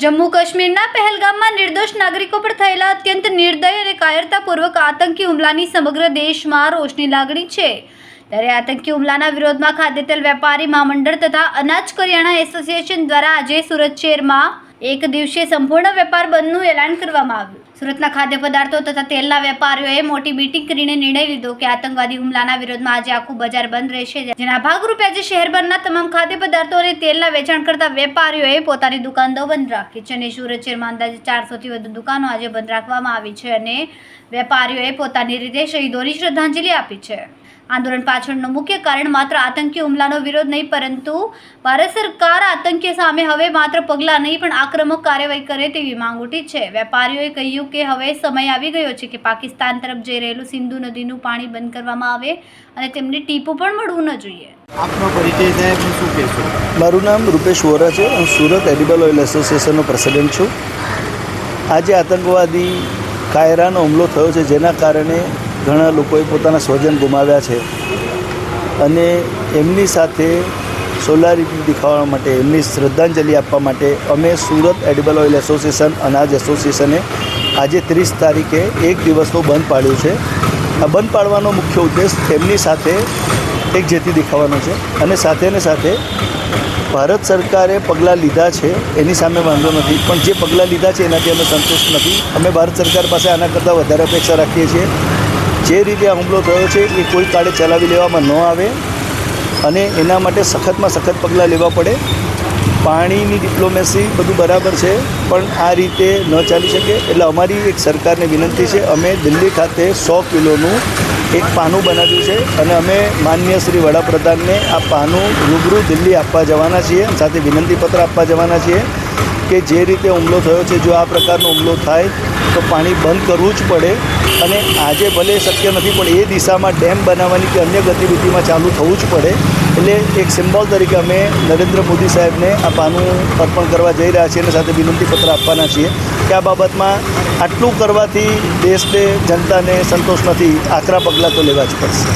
જમ્મુ કાશ્મીરના પહેલગામમાં નિર્દોષ નાગરિકો પર થયેલા અત્યંત નિર્દય અને કાયરતાપૂર્વક આતંકી હુમલાની સમગ્ર દેશમાં રોષની લાગણી છે। ત્યારે આતંકી હુમલાના વિરોધમાં ખાદ્ય તેલ વેપારી મહામંડળ તથા અનાજ કરિયાણા એસોસિએશન દ્વારા આજે સુરત શહેરમાં એક દિવસીય સંપૂર્ણ વેપાર બંધનું એલાન કરવામાં આવ્યું। સુરતના ખાદ્ય પદાર્થો તથા તેલના વેપારીઓએ મોટી મીટિંગ કરીને નિર્ણય લીધો કે આતંકવાદી હુમલાના વિરોધમાં આજે આખું બજાર બંધ રહેશે, જેના ભાગરૂપે આજે શહેરભરના તમામ ખાદ્ય પદાર્થો અને તેલના વેચાણ કરતા વેપારીઓએ પોતાની દુકાનો બંધ રાખી છે અને સુરત શહેરમાં અંદાજે 400 થી વધુ દુકાનો આજે બંધ રાખવામાં આવી છે અને વેપારીઓએ પોતાની રીતે શહીદોની શ્રદ્ધાંજલિ આપી છે। આંદોલન પાછળનું મુખ્ય કારણ માત્ર આતંકી હુમલાનો વિરોધ નહીં, પરંતુ ભારત સરકાર આતંકીઓ સામે હવે માત્ર પગલાં નહીં પણ આક્રમક કાર્યવાહી કરે તેવી માંગ ઉઠી છે। વેપારીઓએ કહ્યું કે હવે સમય આવી ગયો છે કે પાકિસ્તાન તરફ જઈ રહેલું સિંધુ નદીનું પાણી બંધ કરવામાં આવે અને તેમને ટીપું પણ મળવું ન જોઈએ। આપનો પરિચય સાહેબ શું કહેશો? મારું નામ રૂપેશ વોરા છે। હું સુરત એડિબલ ઓઇલ એસોસિએશનનો પ્રેસિડેન્ટ છું। આજે આતંકવાદી કાયરાનો હુમલો થયો છે, જેના કારણે ઘણા લોકોએ પોતાના સ્વજન ગુમાવ્યા છે અને એમની સાથે સોલારિટી દેખાડવા માટે, એમની શ્રદ્ધાંજલિ આપવા માટે અમે સુરત એડિબલ ઓઇલ એસોસિએશન અનાજ એસોસિએશને આજે 30 તારીખે એક દિવસનું બંધ પાડ્યું છે। આ બંધ પાડવાનો મુખ્ય ઉદ્દેશ એમની સાથે એક જેથી દેખાવાનો છે અને સાથે ભારત સરકારે પગલાં લીધા છે એની સામે વાંધો નથી, પણ જે પગલાં લીધા છે એનાથી અમે સંતુષ્ટ નથી। અમે ભારત સરકાર પાસે આના કરતાં વધારે અપેક્ષા રાખીએ છીએ। જે રીતે આ હુમલો થયો છે એ કોઈ કાળે ચલાવી લેવામાં ન આવે અને એના માટે સખતમાં સખત પગલાં લેવા પડે। પાણીની ડિપ્લોમેસી બધું બરાબર છે, પણ આ રીતે ન ચાલી શકે। એટલે અમારી એક સરકારને વિનંતી છે, અમે દિલ્હી ખાતે 100 કિલોનું એક પાનું બનાવ્યું છે અને અમે માનનીય શ્રી વડાપ્રધાનને આ પાનું રૂબરૂ દિલ્હી આપવા જવાના છીએ, સાથે વિનંતીપત્ર આપવા જવાના છીએ કે જે રીતે હુમલો થયો છે, જો આ પ્રકારનો હુમલો થાય તો પાણી બંધ કરવું જ પડે અને આજે ભલે શક્ય નથી પણ એ દિશામાં ડેમ બનાવવાની કે અન્ય ગતિવિધિમાં ચાલુ થવું જ પડે। એટલે એક સિમ્બોલ તરીકે અમે નરેન્દ્ર મોદી સાહેબને આ પાનું અર્પણ કરવા જઈ રહ્યા છીએ અને સાથે વિનંતીપત્ર આપવાના છીએ કે આ બાબતમાં આટલું કરવાથી દેશને, જનતાને સંતોષ નથી, આકરા પગલાં તો લેવા જ પડશે।